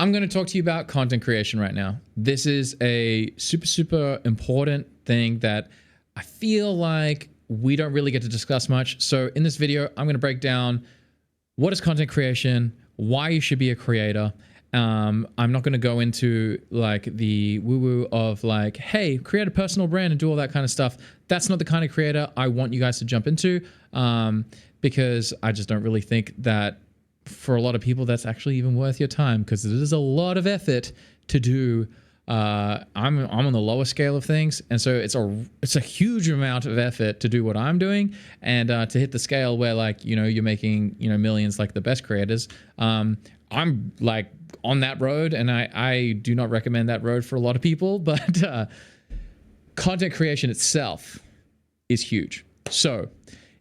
I'm going to talk to you about content creation right now. This is a super, super important thing that I feel like we don't really get to discuss much. So in this video, I'm going to break down what is content creation, why you should be a creator. I'm not going to go into like the woo-woo of like, hey, create a personal brand and do all that kind of stuff. That's not the kind of creator I want you guys to jump into, because I just don't really think that for a lot of people that's actually even worth your time, because it is a lot of effort to do. I'm on the lower scale of things, and so it's a huge amount of effort to do what I'm doing, and to hit the scale where like you're making millions like the best creators. I'm like on that road, and I do not recommend that road for a lot of people, but content creation itself is huge. So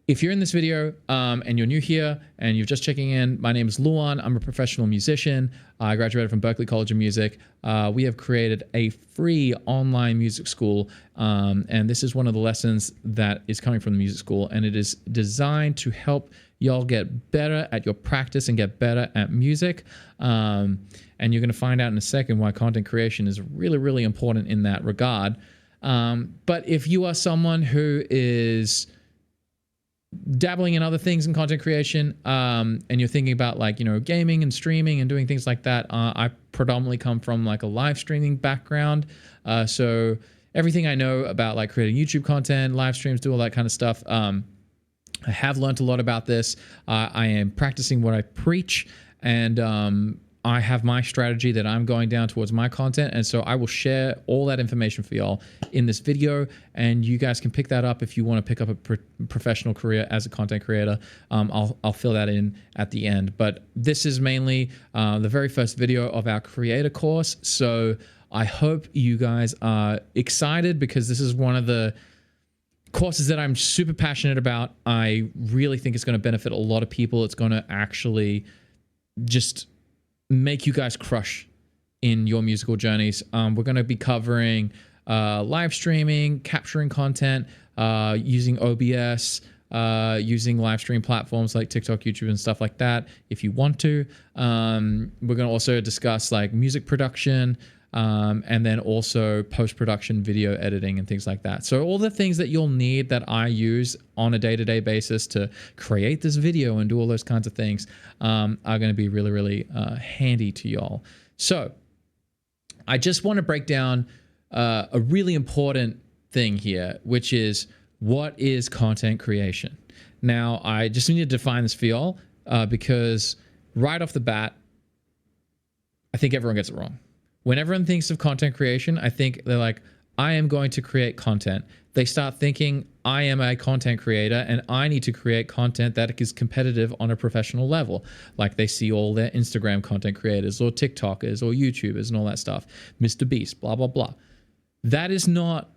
if you're in this video and you're new here and you're just checking in, my name is Luan. I'm a professional musician. I graduated from Berklee College of Music. We have created a free online music school, and this is one of the lessons that is coming from the music school, and it is designed to help y'all get better at your practice and get better at music. And you're going to find out in a second why content creation is really, really important in that regard. But if you are someone who is dabbling in other things in content creation, and you're thinking about like gaming and streaming and doing things like that, I predominantly come from like a live streaming background, so everything I know about like creating YouTube content, live streams, do all that kind of stuff, I have learned a lot about this. I am practicing what I preach, and I have my strategy that I'm going down towards my content, and so I will share all that information for y'all in this video, and you guys can pick that up if you want to pick up a professional career as a content creator. I'll fill that in at the end, but this is mainly the very first video of our creator course, so I hope you guys are excited, because this is one of the courses that I'm super passionate about. I really think it's going to benefit a lot of people. It's going to actually just make you guys crush in your musical journeys. We're going to be covering live streaming, capturing content, using OBS, using live stream platforms like TikTok, YouTube, and stuff like that if you want to. We're going to also discuss like music production, and then also post-production video editing and things like that. So all the things that you'll need that I use on a day-to-day basis to create this video and do all those kinds of things are going to be really, really handy to y'all. So I just want to break down a really important thing here, which is what is content creation. Now, I just need to define this for y'all, because right off the bat, I think everyone gets it wrong. When everyone thinks of content creation, I think they're like, I am going to create content. They start thinking, I am a content creator and I need to create content that is competitive on a professional level. Like they see all their Instagram content creators or TikTokers or YouTubers and all that stuff. Mr. Beast, blah, blah, blah. That is not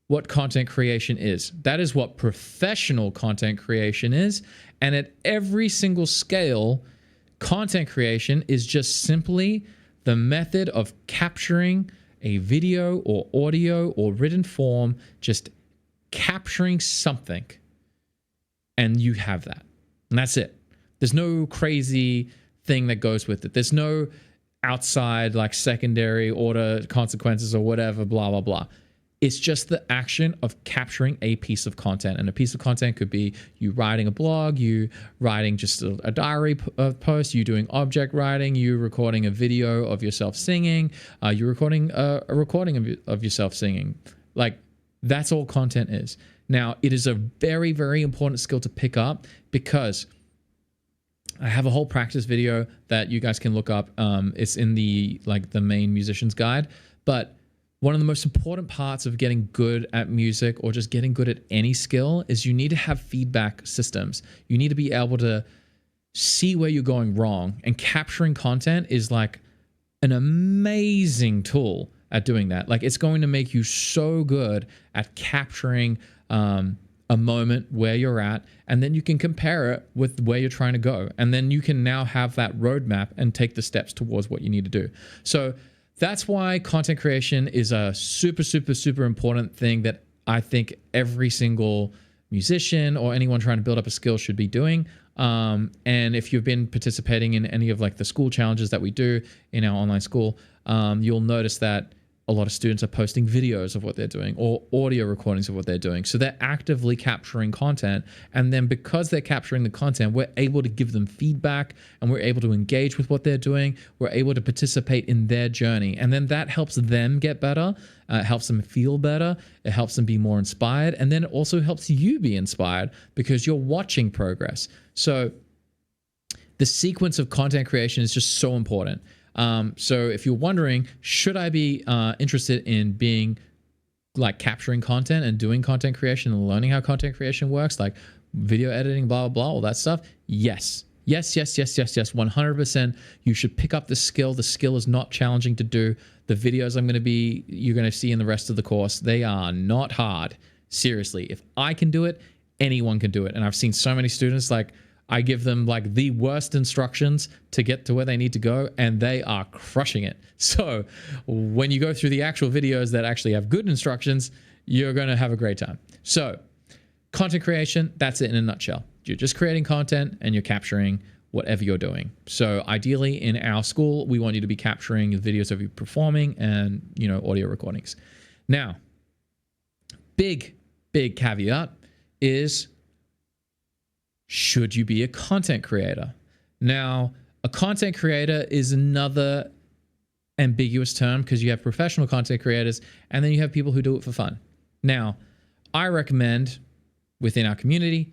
what content creation is. That is what professional content creation is. And at every single scale, content creation is just simply the method of capturing a video or audio or written form, just capturing something, and you have that. And that's it. There's no crazy thing that goes with it. There's no outside like secondary order consequences or whatever, blah, blah, blah. It's just the action of capturing a piece of content. And a piece of content could be you writing a blog, you writing just a diary post, you doing object writing, you recording a video of yourself singing, you recording a recording of yourself singing. Like that's all content is. Now, it is a very, very important skill to pick up, because I have a whole practice video that you guys can look up. It's in the main musician's guide, but one of the most important parts of getting good at music or just getting good at any skill is you need to have feedback systems. You need to be able to see where you're going wrong, and capturing content is like an amazing tool at doing that. Like it's going to make you so good at capturing a moment where you're at, and then you can compare it with where you're trying to go. And then you can now have that roadmap and take the steps towards what you need to do. So that's why content creation is a super, super, super important thing that I think every single musician or anyone trying to build up a skill should be doing. And if you've been participating in any of like the school challenges that we do in our online school, you'll notice that a lot of students are posting videos of what they're doing or audio recordings of what they're doing. So they're actively capturing content. And then because they're capturing the content, we're able to give them feedback and we're able to engage with what they're doing. We're able to participate in their journey. And then that helps them get better. It helps them feel better. It helps them be more inspired. And then it also helps you be inspired because you're watching progress. So the sequence of content creation is just so important. So if you're wondering, should I be interested in being like capturing content and doing content creation and learning how content creation works, like video editing, blah, blah, blah, all that stuff? Yes. Yes, yes, yes, yes, yes. 100%. You should pick up the skill. The skill is not challenging to do. The videos you're going to see in the rest of the course, they are not hard. Seriously. If I can do it, anyone can do it. And I've seen so many students, like, I give them like the worst instructions to get to where they need to go, and they are crushing it. So when you go through the actual videos that actually have good instructions, you're going to have a great time. So content creation, that's it in a nutshell. You're just creating content and you're capturing whatever you're doing. So ideally in our school, we want you to be capturing videos of you performing and, audio recordings. Now, big caveat is, should you be a content creator? Now, a content creator is another ambiguous term because you have professional content creators and then you have people who do it for fun. Now, I recommend within our community,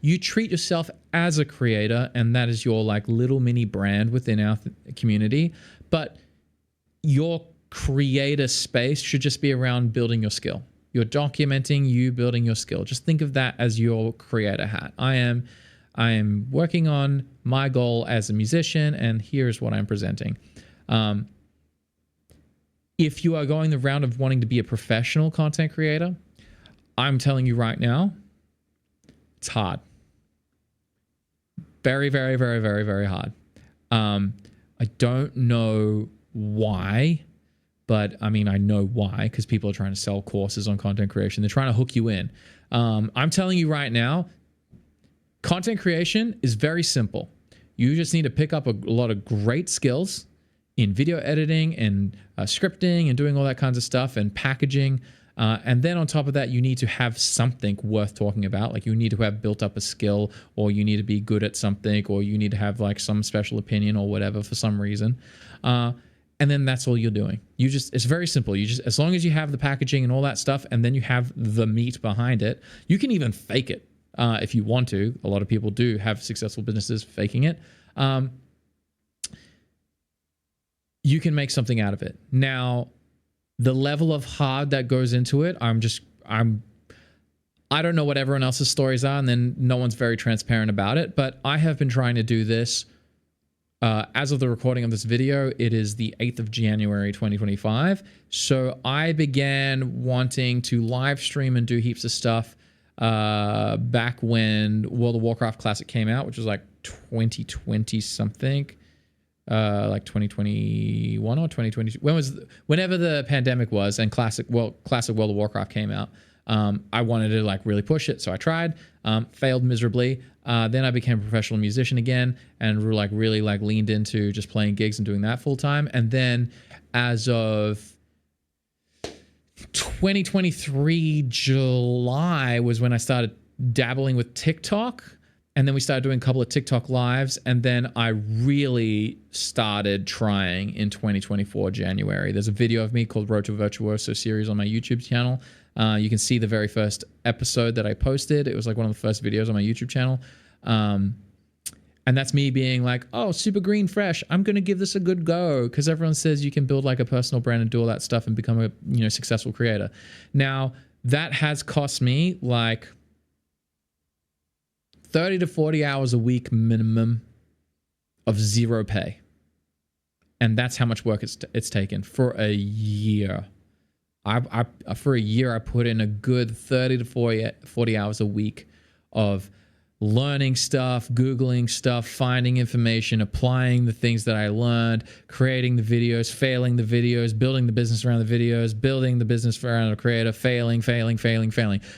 you treat yourself as a creator, and that is your like little mini brand within our community. But your creator space should just be around building your skill. You're documenting you building your skill. Just think of that as your creator hat. I am working on my goal as a musician, and here's what I'm presenting. If you are going the route of wanting to be a professional content creator, I'm telling you right now, it's hard. Very, very, very, very, very hard. I don't know why. But I mean, I know why, because people are trying to sell courses on content creation. They're trying to hook you in. I'm telling you right now, content creation is very simple. You just need to pick up a lot of great skills in video editing and scripting and doing all that kinds of stuff and packaging. And then on top of that, you need to have something worth talking about. Like you need to have built up a skill, or you need to be good at something, or you need to have like some special opinion or whatever for some reason. And then that's all you're doing. It's very simple. As long as you have the packaging and all that stuff, and then you have the meat behind it, you can even fake it if you want to. A lot of people do have successful businesses faking it. You can make something out of it. Now, the level of hard that goes into it, I don't know what everyone else's stories are, and then no one's very transparent about it, but I have been trying to do this. As of the recording of this video, it is the 8th of January, 2025. So I began wanting to live stream and do heaps of stuff back when World of Warcraft Classic came out, which was like 2020 something, like 2021 or 2022. Whenever the pandemic was and classic World of Warcraft came out. I wanted to like really push it, so I tried, failed miserably. Then I became a professional musician again and really leaned into just playing gigs and doing that full time. And then as of 2023 July was when I started dabbling with TikTok. And then we started doing a couple of TikTok lives. And then I really started trying in 2024 January. There's a video of me called Road to Virtuoso series on my YouTube channel. You can see the very first episode that I posted. It was like one of the first videos on my YouTube channel. And that's me being like, oh, super green fresh. I'm going to give this a good go, because everyone says you can build like a personal brand and do all that stuff and become a successful creator. Now, that has cost me like 30 to 40 hours a week minimum of zero pay. And that's how much work it's taken for a year. For a year, I put in a good 30 to 40 hours a week of learning stuff, Googling stuff, finding information, applying the things that I learned, creating the videos, failing the videos, building the business around the videos, building the business around the creator, failing.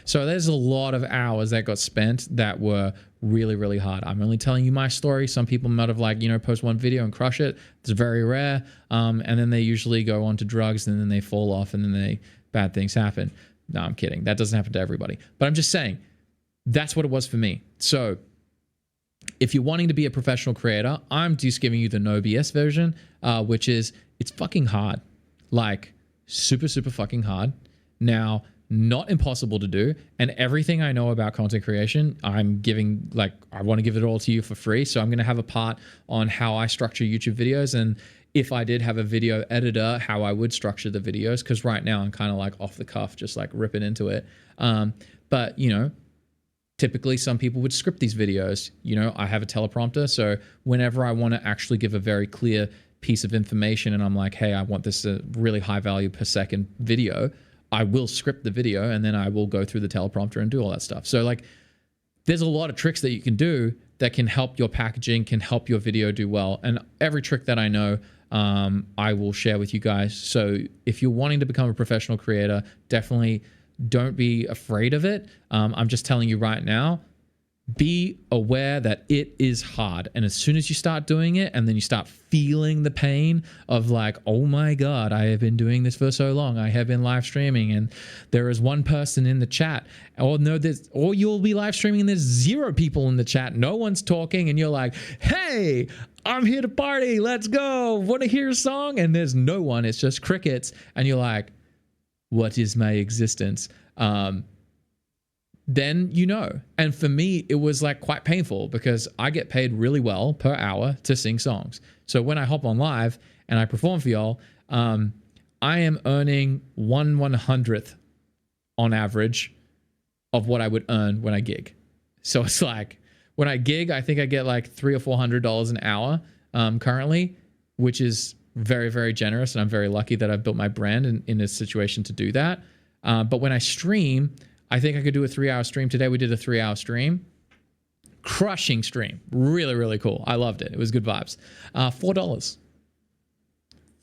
So there's a lot of hours that got spent that were really, really hard. I'm only telling you my story. Some people might have post one video and crush it. It's very rare. And then they usually go on to drugs and then they fall off and then bad things happen. No, I'm kidding. That doesn't happen to everybody. But I'm just saying, that's what it was for me. So if you're wanting to be a professional creator, I'm just giving you the no BS version, which is it's fucking hard, like super, super fucking hard. Now, not impossible to do. And everything I know about content creation, I'm giving, I want to give it all to you for free. So I'm going to have a part on how I structure YouTube videos. And if I did have a video editor, how I would structure the videos. Because right now I'm kind of like off the cuff, just like ripping into it. But, typically some people would script these videos. I have a teleprompter. So whenever I want to actually give a very clear piece of information and I'm like, hey, I want this really high value per second video, I will script the video and then I will go through the teleprompter and do all that stuff. So there's a lot of tricks that you can do that can help your packaging, can help your video do well. And every trick that I know, I will share with you guys. So if you're wanting to become a professional creator, definitely don't be afraid of it. I'm just telling you right now, be aware that it is hard. And as soon as you start doing it and then you start feeling the pain of oh my God, I have been doing this for so long. I have been live streaming and there is one person in the chat, or you'll be live streaming and there's 0 people in the chat. No one's talking and you're like, hey, I'm here to party. Let's go. Want to hear a song? And there's no one. It's just crickets. And you're like, what is my existence? Then And for me, it was quite painful because I get paid really well per hour to sing songs. So when I hop on live and I perform for y'all, I am earning 1/100th on average of what I would earn when I gig. So it's when I gig, I think I get $300 or $400 an hour currently, which is very, very generous. And I'm very lucky that I've built my brand in a situation to do that. But when I stream, I think I could do a 3-hour stream. Today we did a 3-hour stream. Crushing stream. Really, really cool. I loved it. It was good vibes. $4.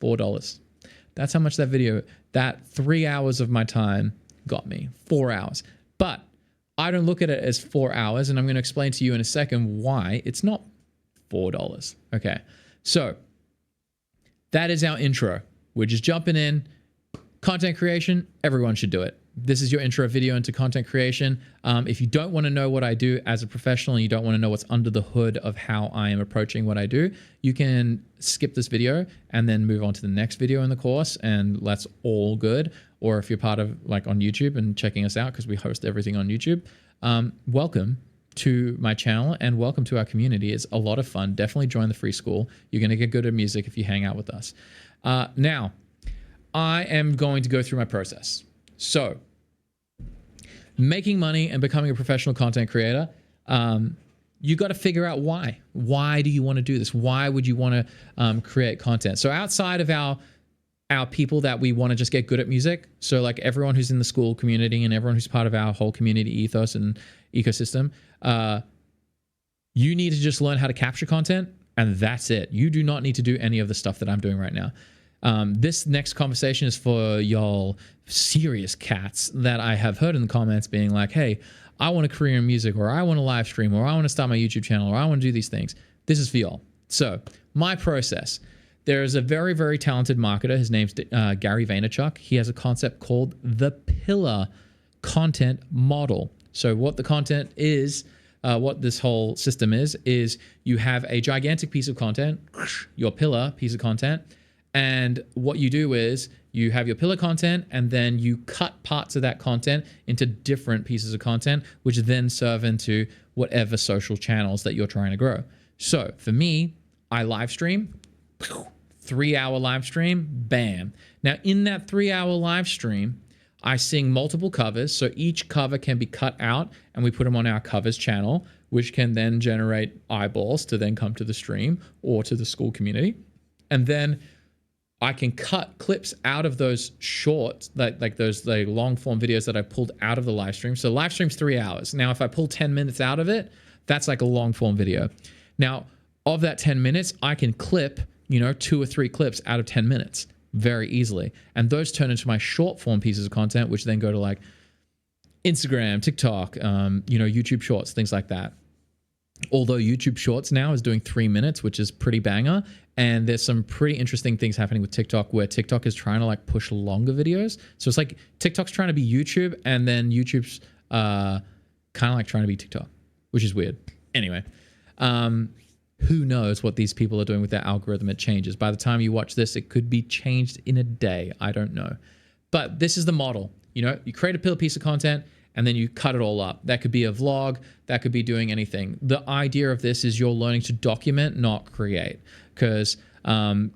$4. That's how much that 3 hours of my time got me. 4 hours. But I don't look at it as 4 hours, and I'm going to explain to you in a second why it's not $4. Okay. So that is our intro. We're just jumping in. Content creation, everyone should do it. This is your intro video into content creation. If you don't want to know what I do as a professional and you don't want to know what's under the hood of how I am approaching what I do, you can skip this video and then move on to the next video in the course, and that's all good. Or if you're part of on YouTube and checking us out, because we host everything on YouTube, welcome to my channel and welcome to our community. It's a lot of fun. Definitely join the free school. You're going to get good at music if you hang out with us. Now, I am going to go through my process. So, making money and becoming a professional content creator, you got to figure out why. Why do you want to do this? Why would you want to create content? So outside of our people that we want to just get good at music, so everyone who's in the school community and everyone who's part of our whole community ethos and ecosystem, you need to just learn how to capture content, and that's it. You do not need to do any of the stuff that I'm doing right now. This next conversation is for y'all serious cats that I have heard in the comments being like, hey, I want a career in music, or I want to live stream, or I want to start my YouTube channel, or I want to do these things. This is for y'all. So my process, there is a very, very talented marketer. His name's Gary Vaynerchuk. He has a concept called the pillar content model. So what the content is, what this whole system is you have a gigantic piece of content, your pillar piece of content. And what you do is you have your pillar content and then you cut parts of that content into different pieces of content, which then serve into whatever social channels that you're trying to grow. So for me, I live stream, 3-hour live stream, bam. Now in that 3-hour live stream, I sing multiple covers. So each cover can be cut out and we put them on our covers channel, which can then generate eyeballs to then come to the stream or to the school community. And then I can cut clips out of those shorts, those long form videos that I pulled out of the live stream. So live stream's 3 hours. Now, if I pull 10 minutes out of it, That's like a long form video. Now, of that 10 minutes, I can clip, 2 or 3 clips out of 10 minutes very easily. And those turn into my short form pieces of content, which then go to like Instagram, TikTok, YouTube Shorts, things like that. Although YouTube Shorts now is doing 3 minutes, which is pretty banger. And there's some pretty interesting things happening with TikTok where TikTok is trying to like push longer videos. So it's like TikTok's trying to be YouTube and then YouTube's kind of like trying to be TikTok, which is weird. Anyway, who knows what these people are doing with their algorithm? It changes. By the time you watch this, it could be changed in a day. I don't know. But this is the model. You create a piece of content and then you cut it all up. That could be a vlog. That could be doing anything. The idea of this is you're learning to document, not create. Because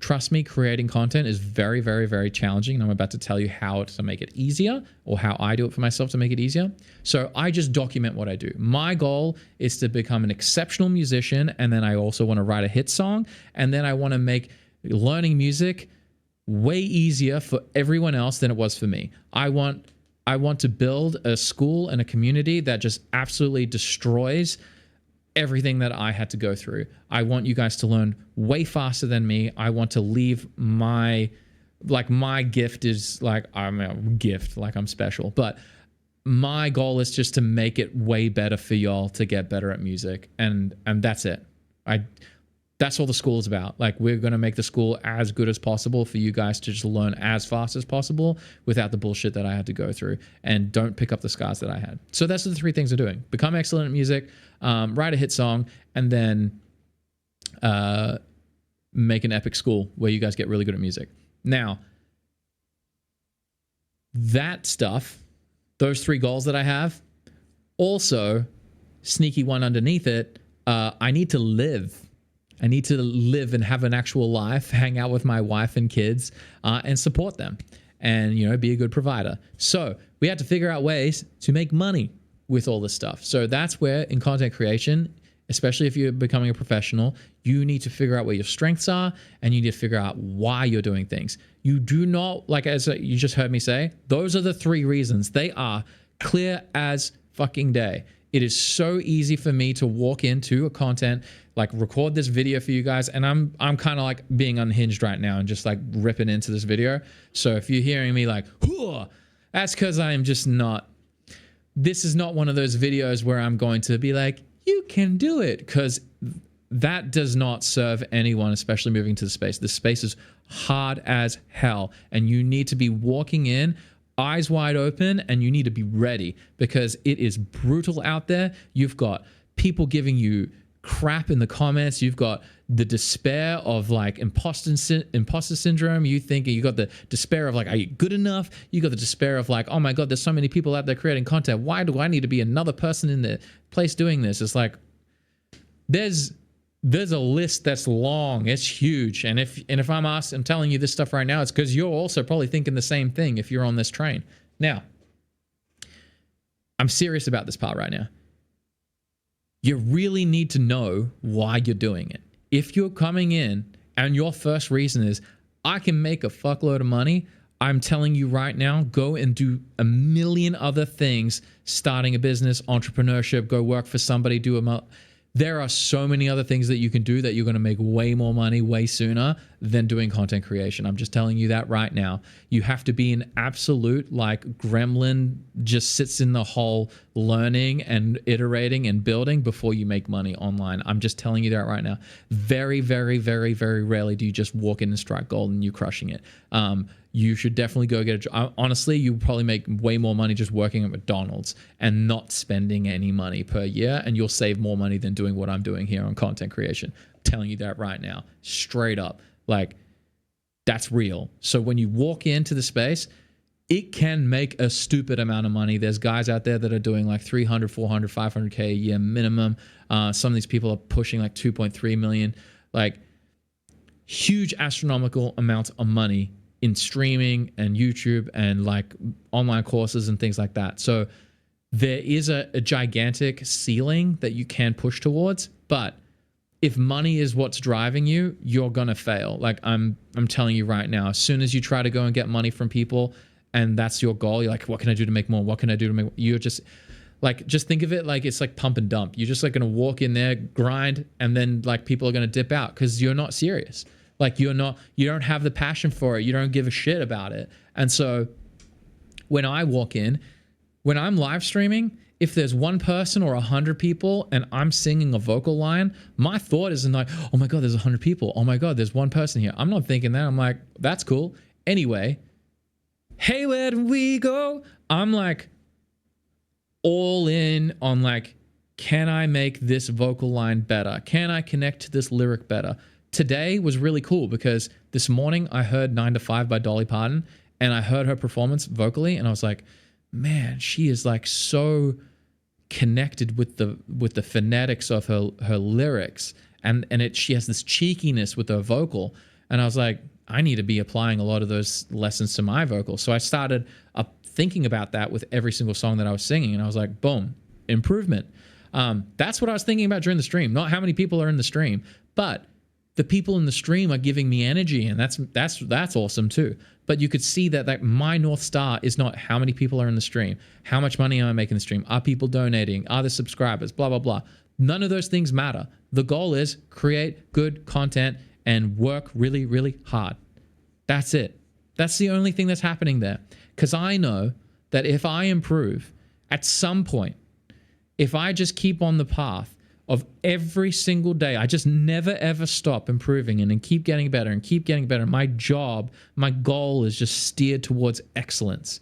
trust me, creating content is very, very, very challenging. And I'm about to tell you how to make it easier, or how I do it for myself to make it easier. So I just document what I do. My goal is to become an exceptional musician. And then I also want to write a hit song. And then I want to make learning music way easier for everyone else than it was for me. I want to build a school and a community that just absolutely destroys everything that I had to go through. I want you guys to learn way faster than me. I want to leave my gift is like, I'm a gift, like I'm special. But my goal is just to make it way better for y'all to get better at music. And that's it. That's all the school is about. Like, we're going to make the school as good as possible for you guys to just learn as fast as possible without the bullshit that I had to go through, and don't pick up the scars that I had. So that's the 3 things we're doing: become excellent at music, write a hit song, and then make an epic school where you guys get really good at music. Now, that stuff, those 3 goals that I have, also sneaky one underneath it, I need to live. I need to live and have an actual life, hang out with my wife and kids, and support them, and be a good provider. So we had to figure out ways to make money with all this stuff. So that's where, in content creation, especially if you're becoming a professional, you need to figure out where your strengths are, and you need to figure out why you're doing things. You do not, like, as you just heard me say, those are the 3 reasons. They are clear as fucking day. It is so easy for me to walk into a content, like record this video for you guys, and I'm kind of like being unhinged right now and just like ripping into this video. So if you're hearing me like, that's because I'm just not. This is not one of those videos where I'm going to be like, you can do it, because that does not serve anyone, especially moving to the space. The space is hard as hell, and you need to be walking in eyes wide open, and you need to be ready, because it is brutal out there. You've got people giving you crap in the comments. You've got the despair of like imposter syndrome. You got the despair of like, are you good enough? You got the despair of like, oh my God, there's so many people out there creating content. Why do I need to be another person in the place doing this? It's like, there's a list that's long. It's huge. And if I'm telling you this stuff right now, it's because you're also probably thinking the same thing if you're on this train. Now, I'm serious about this part right now. You really need to know why you're doing it. If you're coming in and your first reason is, I can make a fuckload of money, I'm telling you right now, go and do a million other things, starting a business, entrepreneurship, go work for somebody, there are so many other things that you can do that you're going to make way more money way sooner than doing content creation. I'm just telling you that right now. You have to be an absolute like gremlin, just sits in the hole learning and iterating and building before you make money online. I'm just telling you that right now. Very, very, very, very rarely do you just walk in and strike gold and you're crushing it. You should definitely go get a job. Honestly, you probably make way more money just working at McDonald's and not spending any money per year, and you'll save more money than doing what I'm doing here on content creation. I'm telling you that right now, straight up. Like, that's real. So when you walk into the space, it can make a stupid amount of money. There's guys out there that are doing like 300, 400, 500K a year minimum. Some of these people are pushing like 2.3 million, like huge astronomical amounts of money in streaming and YouTube and like online courses and things like that. So there is a gigantic ceiling that you can push towards, but if money is what's driving you, you're gonna fail. Like I'm telling you right now, as soon as you try to go and get money from people and that's your goal, you're like, what can I do to make more? What can I do to make more? You're just Like, just think of it like it's like pump and dump. You're just like going to walk in there, grind, and then like people are going to dip out because you're not serious. Like you don't have the passion for it. You don't give a shit about it. And so when I walk in, when I'm live streaming, if there's one person or 100 people and I'm singing a vocal line, my thought isn't like, oh my God, there's 100 people. Oh my God, there's one person here. I'm not thinking that. I'm like, that's cool. Anyway, hey, where do we go? I'm like all in on like, can I make this vocal line better? Can I connect to this lyric better? Today was really cool because this morning I heard 9 to 5 by Dolly Parton and I heard her performance vocally and I was like, man, she is like so connected with the phonetics of her lyrics and she has this cheekiness with her vocal. And I was like, I need to be applying a lot of those lessons to my vocal. So I started thinking about that with every single song that I was singing. And I was like, boom, improvement. That's what I was thinking about during the stream, not how many people are in the stream, but the people in the stream are giving me energy, and that's awesome too. But you could see that my North Star is not how many people are in the stream, how much money am I making in the stream, are people donating, are there subscribers, blah, blah, blah. None of those things matter. The goal is create good content and work really, really hard. That's it. That's the only thing that's happening there. Because I know that if I improve at some point, if I just keep on the path of every single day, I just never ever stop improving and keep getting better and keep getting better. My goal is just steered towards excellence.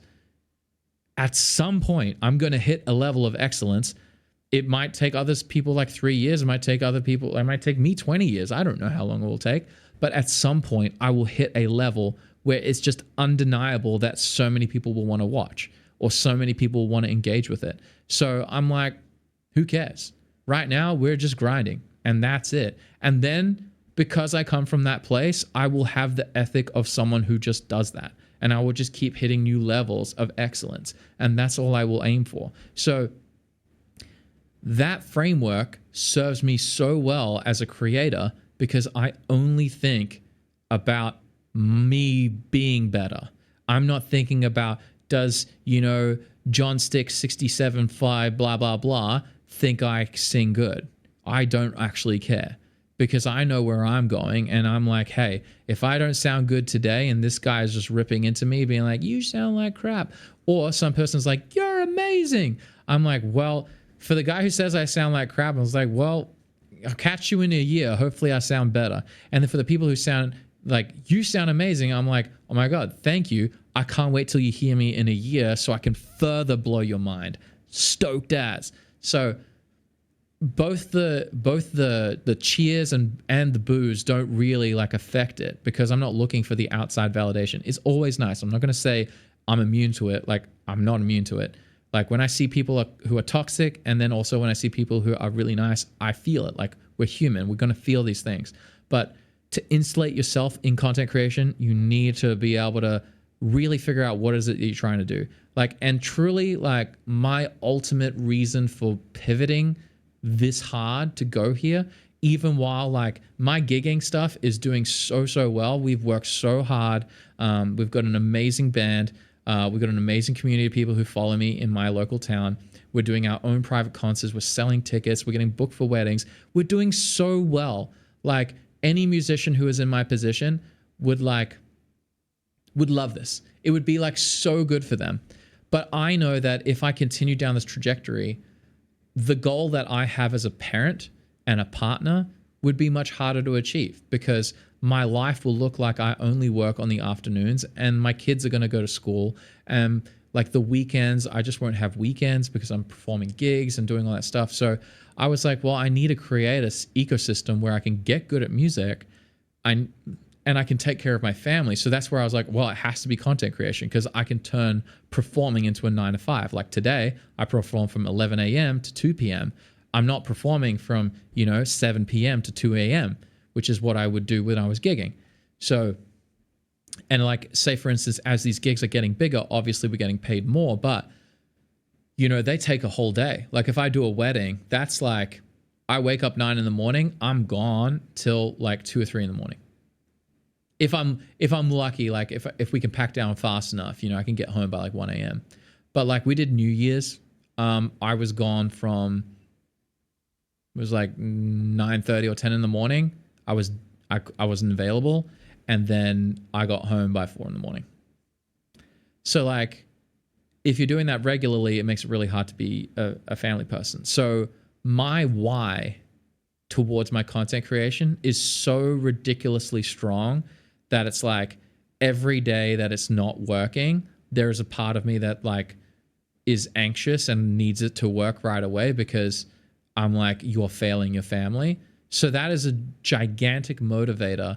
At some point, I'm going to hit a level of excellence. It might take people like 3 years. It might take me 20 years. I don't know how long it will take. But at some point, I will hit a level where it's just undeniable that so many people will want to watch or so many people want to engage with it. So I'm like, who cares? Right now, we're just grinding, and that's it. And then, because I come from that place, I will have the ethic of someone who just does that. And I will just keep hitting new levels of excellence. And that's all I will aim for. So that framework serves me so well as a creator because I only think about me being better. I'm not thinking about, does, John Stick 67.5 blah, blah, blah, think I sing good. I don't actually care because I know where I'm going and I'm like, hey, if I don't sound good today and this guy is just ripping into me being like, you sound like crap, or some person's like, you're amazing. I'm like, well, for the guy who says I sound like crap, I was like, well, I'll catch you in a year. Hopefully I sound better. And then for the people who sound like, you sound amazing, I'm like, oh my God, thank you. I can't wait till you hear me in a year so I can further blow your mind. Stoked as. So both the cheers and the boos don't really like affect it because I'm not looking for the outside validation. It's always nice. I'm not going to say I'm immune to it. Like, I'm not immune to it. Like, when I see people who are toxic, and then also when I see people who are really nice, I feel it. Like, we're human. We're going to feel these things. But to insulate yourself in content creation, you need to be able to really figure out what is it that you're trying to do. Like, and truly, like, my ultimate reason for pivoting this hard to go here, even while like my gigging stuff is doing so well. We've worked so hard. We've got an amazing band. We've got an amazing community of people who follow me in my local town. We're doing our own private concerts. We're selling tickets. We're getting booked for weddings. We're doing so well. Like, any musician who is in my position would love this. It would be like so good for them. But I know that if I continue down this trajectory, the goal that I have as a parent and a partner would be much harder to achieve because my life will look like I only work on the afternoons and my kids are going to go to school. And like the weekends, I just won't have weekends because I'm performing gigs and doing all that stuff. So I was like, well, I need to create an ecosystem where I can get good at music and I can take care of my family. So that's where I was like, well, it has to be content creation because I can turn performing into a 9 to 5. Like today, I perform from 11 a.m. to 2 p.m. I'm not performing from, 7 p.m. to 2 a.m., which is what I would do when I was gigging. So, and like, say for instance, as these gigs are getting bigger, obviously we're getting paid more, but, they take a whole day. Like if I do a wedding, that's like, I wake up 9 in the morning, I'm gone till like 2 or 3 in the morning. If I'm lucky, like if we can pack down fast enough, I can get home by like 1 a.m. But like we did New Year's, I was gone from, it was like 9:30 or 10 in the morning. I wasn't available, and then I got home by 4 in the morning. So like, if you're doing that regularly, it makes it really hard to be a family person. So my why towards my content creation is so ridiculously strong that it's like every day that it's not working, there's a part of me that like is anxious and needs it to work right away, because I'm like, you're failing your family. So that is a gigantic motivator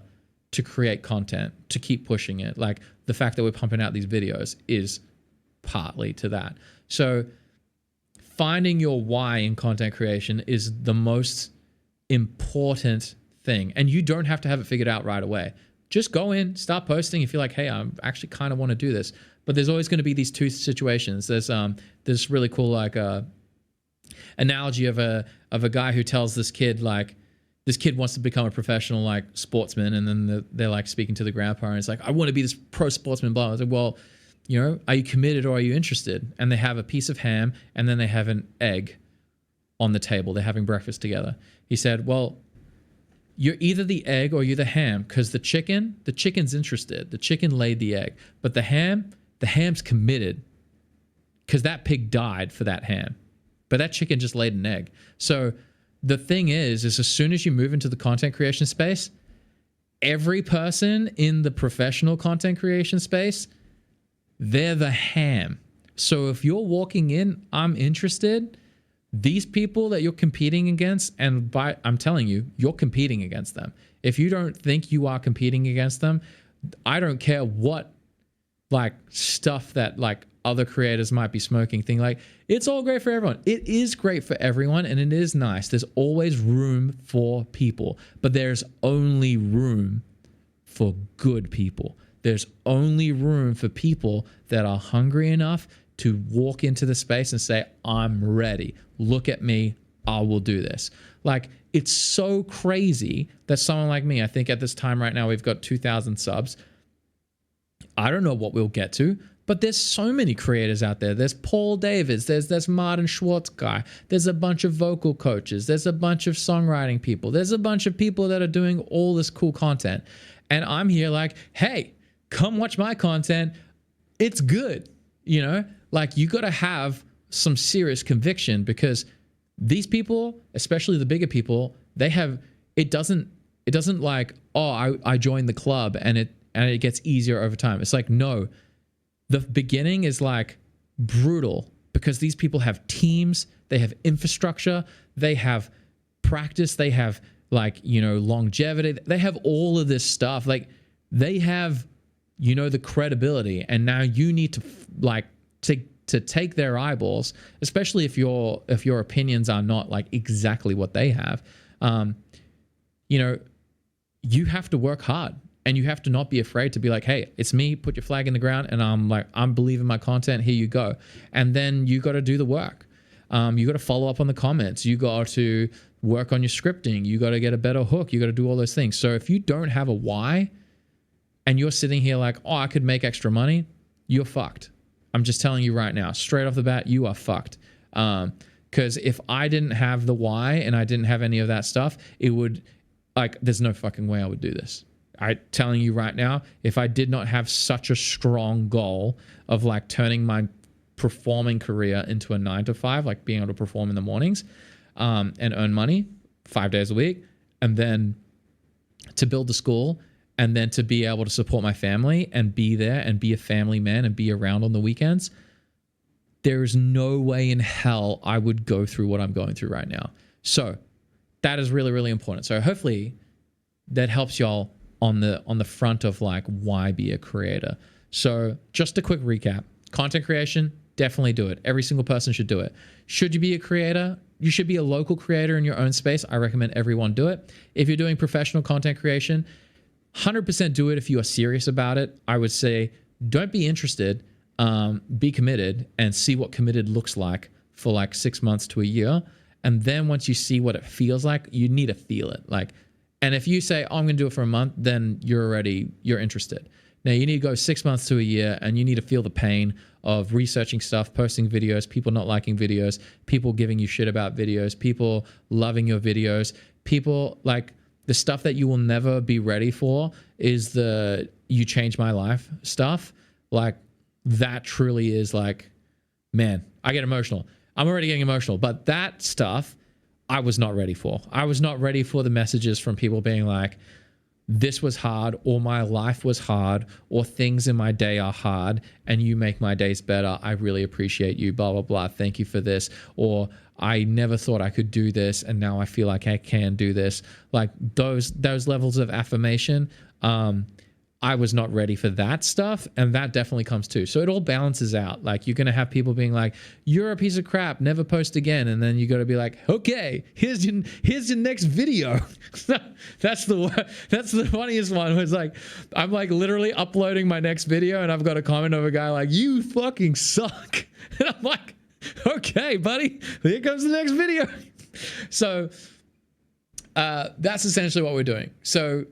to create content, to keep pushing it. Like the fact that we're pumping out these videos is partly to that. So finding your why in content creation is the most important thing. And you don't have to have it figured out right away. Just go in, start posting if you're like, hey, I actually kind of want to do this. But there's always going to be these two situations. There's this really cool like analogy of a guy who tells this kid, like, this kid wants to become a professional like sportsman, and then they're like speaking to the grandpa, and it's like, I want to be this pro sportsman, blah. I was like, well, you know, are you committed or are you interested? And they have a piece of ham and then they have an egg on the table. They're having breakfast together. He said, well, you're either the egg or you're the ham, because the chicken's interested. The chicken laid the egg, but the ham's committed because that pig died for that ham, but that chicken just laid an egg. So the thing is as soon as you move into the content creation space, every person in the professional content creation space, they're the ham. So if you're walking in, I'm interested, these people that you're competing against, and I'm telling you, you're competing against them. If you don't think you are competing against them, I don't care what like stuff that like other creators might be smoking thing. Like, it's all great for everyone. It is great for everyone and it is nice. There's always room for people, but there's only room for good people. There's only room for people that are hungry enough to walk into the space and say, I'm ready. Look at me. I will do this. Like, it's so crazy that someone like me, I think at this time right now, we've got 2,000 subs. I don't know what we'll get to, but there's so many creators out there. There's Paul Davids, there's Martin Schwartz guy, there's a bunch of vocal coaches, there's a bunch of songwriting people, there's a bunch of people that are doing all this cool content. And I'm here like, hey, come watch my content. It's good. You know, like, you got to have some serious conviction, because these people, especially the bigger people, they have, it doesn't like, oh, I joined the club and it gets easier over time. It's like, no, the beginning is like brutal, because these people have teams, they have infrastructure, they have practice, they have like, you know, longevity, they have all of this stuff. Like, they have, you know, the credibility, and now you need to like to take their eyeballs, especially if your opinions are not like exactly what they have. You know, you have to work hard. And you have to not be afraid to be like, hey, it's me, put your flag in the ground, and I'm believing my content, here you go. And then you got to do the work. You got to follow up on the comments. You got to work on your scripting. You got to get a better hook. You got to do all those things. So if you don't have a why and you're sitting here like, oh, I could make extra money, you're fucked. I'm just telling you right now, straight off the bat, you are fucked. Because if I didn't have the why and I didn't have any of that stuff, it would, like, there's no fucking way I would do this. I'm telling you right now, if I did not have such a strong goal of like turning my performing career into a 9-to-5, like being able to perform in the mornings and earn money 5 days a week, and then to build the school, and then to be able to support my family and be there and be a family man and be around on the weekends, there is no way in hell I would go through what I'm going through right now. So that is really, really important. So hopefully that helps y'all on the front of like, why be a creator. So just a quick recap: content creation, definitely do it. Every single person should do it. Should you be a creator? You should be a local creator in your own space. I recommend everyone do it. If you're doing professional content creation, 100% do it if you are serious about it. I would say don't be interested, be committed, and see what committed looks like for like 6 months to a year. And then once you see what it feels like, you need to feel it. Like, and if you say, oh, I'm going to do it for a month, then you're interested. Now you need to go 6 months to a year, and you need to feel the pain of researching stuff, posting videos, people not liking videos, people giving you shit about videos, people loving your videos, people like the stuff that you will never be ready for is the you changed my life stuff. Like that truly is like, man, I get emotional. I'm already getting emotional, but that stuff I was not ready for. I was not ready for the messages from people being like, this was hard, or my life was hard, or things in my day are hard and you make my days better. I really appreciate you, blah, blah, blah. Thank you for this. Or I never thought I could do this, and now I feel like I can do this. Like those levels of affirmation, I was not ready for that stuff, and that definitely comes too. So it all balances out. Like you're going to have people being like, you're a piece of crap, never post again. And then you got to be like, okay, here's your next video. That's the funniest one. It's like, I'm like literally uploading my next video and I've got a comment of a guy like, you fucking suck. And I'm like, okay, buddy, here comes the next video. So that's essentially what we're doing. So,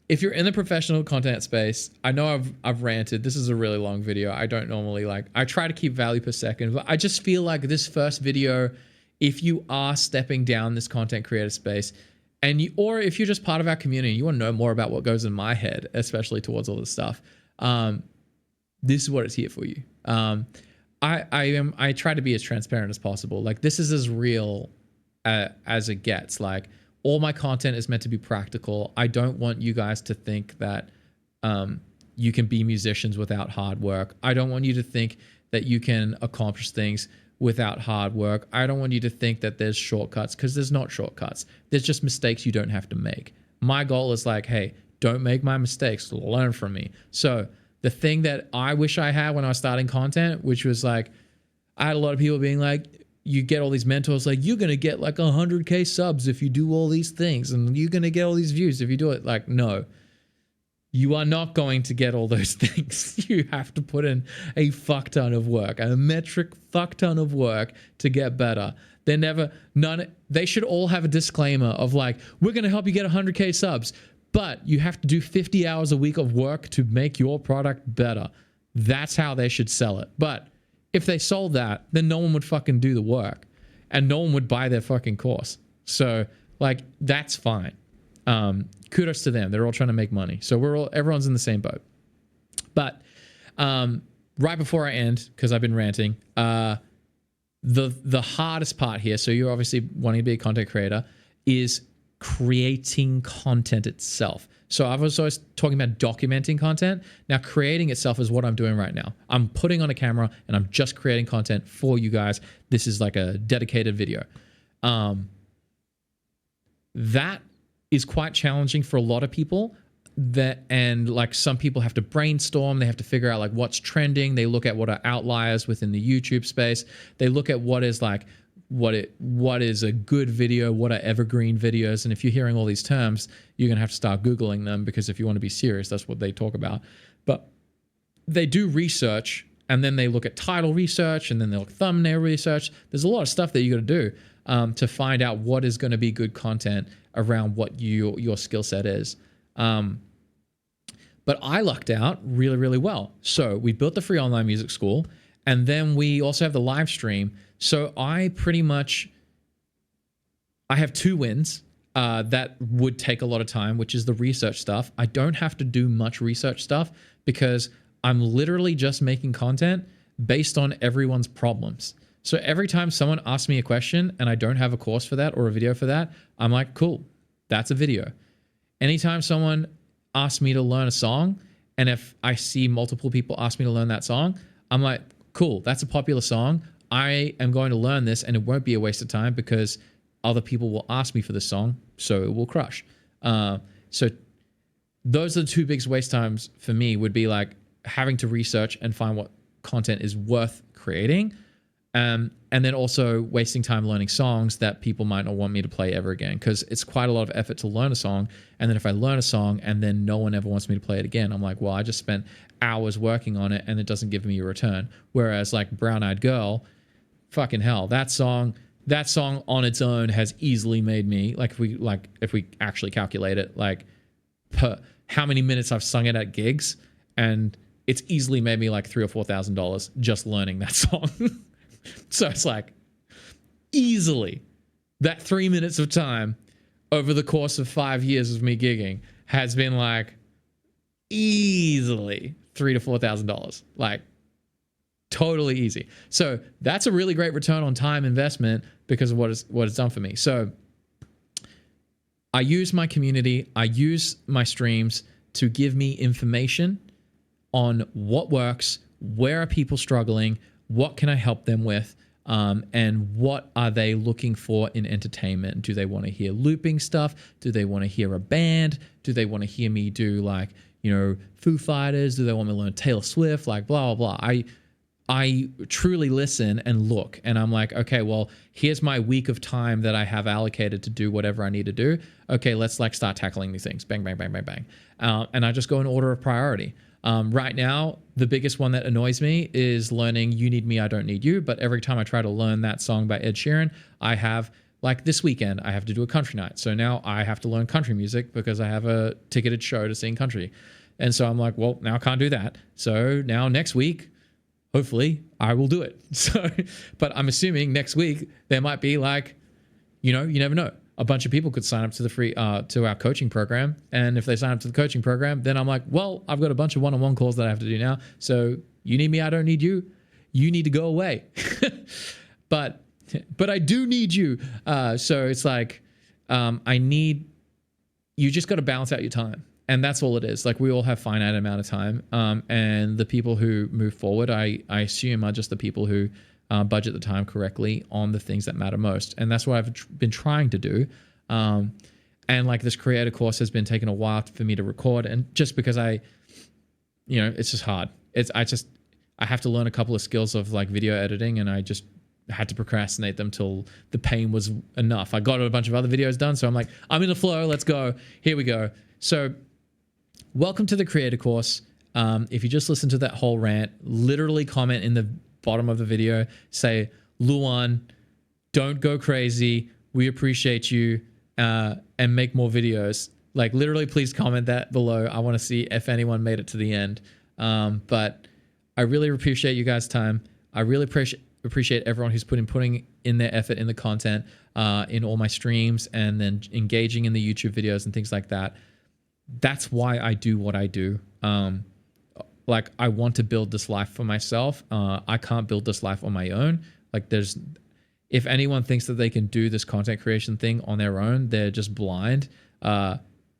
if you're in the professional content space, I know I've ranted. This is a really long video. I don't normally I try to keep value per second, but I just feel like this first video, if you are stepping down this content creator space, or if you're just part of our community, you want to know more about what goes in my head, especially towards all this stuff. This is what it's here for you. I try to be as transparent as possible. Like this is as real as it gets. Like, all my content is meant to be practical. I don't want you guys to think that you can be musicians without hard work. I don't want you to think that you can accomplish things without hard work. I don't want you to think that there's shortcuts, because there's not shortcuts. There's just mistakes you don't have to make. My goal is like, hey, don't make my mistakes, learn from me. So the thing that I wish I had when I was starting content, which was like, I had a lot of people being like, you get all these mentors like, you're going to get like 100K subs if you do all these things, and you're going to get all these views if you do it. Like, no, you are not going to get all those things. You have to put in a fuck ton of work, a metric fuck ton of work to get better. They should all have a disclaimer of like, we're going to help you get 100K subs, but you have to do 50 hours a week of work to make your product better. That's how they should sell it. But if they sold that, then no one would fucking do the work and no one would buy their fucking course. So like, that's fine. Kudos to them. They're all trying to make money. So everyone's in the same boat. But right before I end, because I've been ranting, the hardest part here, so you're obviously wanting to be a content creator, is creating content itself. So I was always talking about documenting content. Now creating itself is what I'm doing right now. I'm putting on a camera and I'm just creating content for you guys. This is like a dedicated video. That is quite challenging for a lot of people. And like some people have to brainstorm. They have to figure out like what's trending. They look at what are outliers within the YouTube space. They look at what is like, what is a good video, what are evergreen videos. And if you're hearing all these terms, you're going to have to start Googling them, because if you want to be serious, that's what they talk about. But they do research, and then they look at title research, and then they look at thumbnail research. There's a lot of stuff that you got to do to find out what is going to be good content around what your skill set is. But I lucked out really, really well. So we built the free online music school, and then we also have the live stream. So I have 2 wins that would take a lot of time, which is the research stuff. I don't have to do much research stuff because I'm literally just making content based on everyone's problems. So every time someone asks me a question and I don't have a course for that or a video for that, I'm like, cool, that's a video. Anytime someone asks me to learn a song, and if I see multiple people ask me to learn that song, I'm like, cool, that's a popular song. I am going to learn this, and it won't be a waste of time because other people will ask me for the song, so it will crush. So those are the 2 biggest waste times for me, would be like having to research and find what content is worth creating, and then also wasting time learning songs that people might not want me to play ever again, because it's quite a lot of effort to learn a song. And then if I learn a song and then no one ever wants me to play it again, I'm like, well, I just spent hours working on it and it doesn't give me a return. Whereas like Brown Eyed Girl, fucking hell, that song on its own has easily made me, if we actually calculate it, like how many minutes I've sung it at gigs, and it's easily made me like $3,000 or $4,000 just learning that song. So it's like easily that 3 minutes of time over the course of 5 years of me gigging has been like easily $3,000 to $4,000, like totally easy. So that's a really great return on time investment because of what it's done for me. So I use my community, I use my streams to give me information on what works, where are people struggling, what can I help them with, and what are they looking for in entertainment? Do they want to hear looping stuff? Do they want to hear a band? Do they want to hear me do like, you know, Foo Fighters? Do they want me to learn Taylor Swift? Like blah, blah, blah. I truly listen and look, and I'm like, okay, well, here's my week of time that I have allocated to do whatever I need to do. Okay, let's like start tackling these things. Bang, bang, bang, bang, bang. And I just go in order of priority. Right now, the biggest one that annoys me is learning You Need Me, I Don't Need You. But every time I try to learn that song by Ed Sheeran, I have, like this weekend, I have to do a country night. So now I have to learn country music because I have a ticketed show to sing country. And so I'm like, well, now I can't do that. So now next week, hopefully I will do it. So, but I'm assuming next week there might be like, you know, you never know. A bunch of people could sign up to the free, to our coaching program. And if they sign up to the coaching program, then I'm like, well, I've got a bunch of one-on-one calls that I have to do now. So you need me, I don't need you. You need to go away. but I do need you. So it's like, you just got to balance out your time. And that's all it is. Like we all have finite amount of time. And the people who move forward, I assume are just the people who budget the time correctly on the things that matter most. And that's what I've been trying to do. And like this creator course has been taking a while for me to record. And just because it's just hard. I have to learn a couple of skills of like video editing, and I just had to procrastinate them till the pain was enough. I got a bunch of other videos done. So I'm like, I'm in the flow. Let's go. Here we go. So welcome to the creator course. If you just listen to that whole rant, literally comment in the bottom of the video, say, Luan, don't go crazy. We appreciate you, and make more videos. Like literally, please comment that below. I want to see if anyone made it to the end. But I really appreciate you guys' time. I really appreciate everyone who's putting in their effort in the content, in all my streams, and then engaging in the YouTube videos and things like that. That's why I do what I do. Like I want to build this life for myself. I can't build this life on my own. Like if anyone thinks that they can do this content creation thing on their own, they're just blind.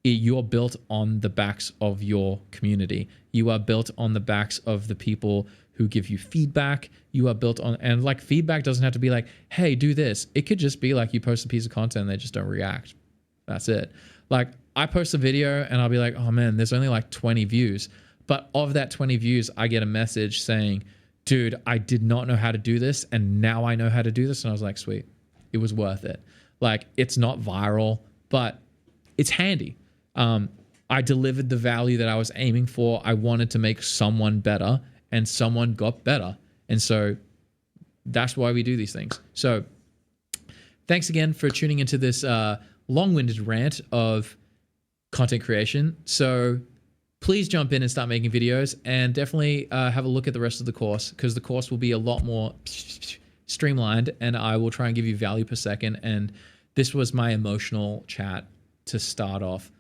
You're built on the backs of your community. You are built on the backs of the people who give you feedback. You are built on, and like feedback doesn't have to be like, hey, do this. It could just be like you post a piece of content and they just don't react. That's it. Like I post a video and I'll be like, oh man, there's only like 20 views. But of that 20 views, I get a message saying, dude, I did not know how to do this, and now I know how to do this. And I was like, sweet, it was worth it. Like, it's not viral, but it's handy. I delivered the value that I was aiming for. I wanted to make someone better, and someone got better. And so that's why we do these things. So thanks again for tuning into this long-winded rant of content creation. So please jump in and start making videos, and definitely have a look at the rest of the course, because the course will be a lot more streamlined, and I will try and give you value per second. And this was my emotional chat to start off.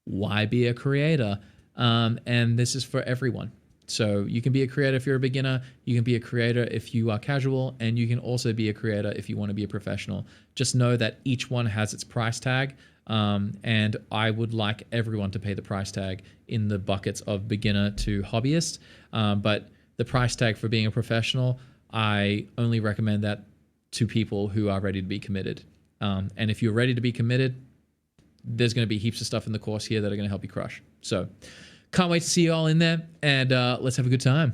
Why be a creator? And this is for everyone. So you can be a creator if you're a beginner, you can be a creator if you are casual, and you can also be a creator if you want to be a professional. Just know that each one has its price tag. And I would like everyone to pay the price tag in the buckets of beginner to hobbyist. But the price tag for being a professional, I only recommend that to people who are ready to be committed. And if you're ready to be committed, there's going to be heaps of stuff in the course here that are going to help you crush. So can't wait to see you all in there, and let's have a good time.